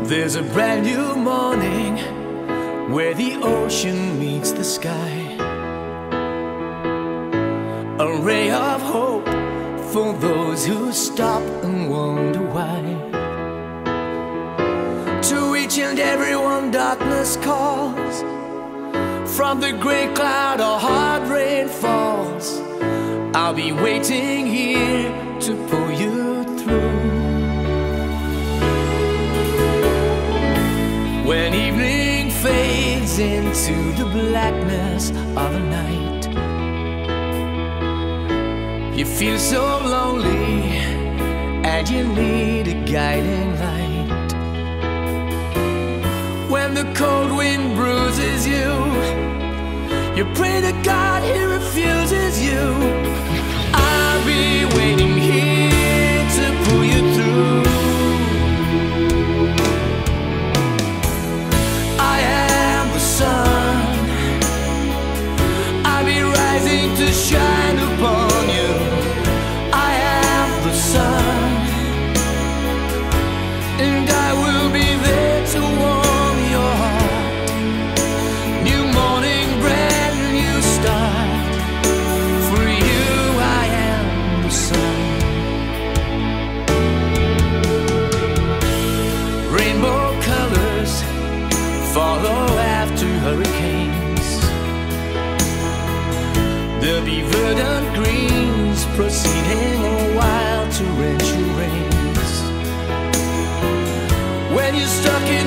There's a brand new morning where the ocean meets the sky. A ray of hope for those who stop and wonder why. To each and every one darkness calls, from the great cloud or hard rain falls. I'll be waiting here to pull you through. When evening fades into the blackness of the night, you feel so lonely and you need a guiding light. When the cold wind bruises you, you pray to God He refuses you. I'll be waiting here to pull you through. I am the sun, I'll be rising to shine upon you. I am the sun, and I will be there to warm your heart. New morning, brand new start. For you I am the sun. Rainbow colors follow after hurricanes. There'll be verdant greens proceeding a while torrential rains. When you're stuck in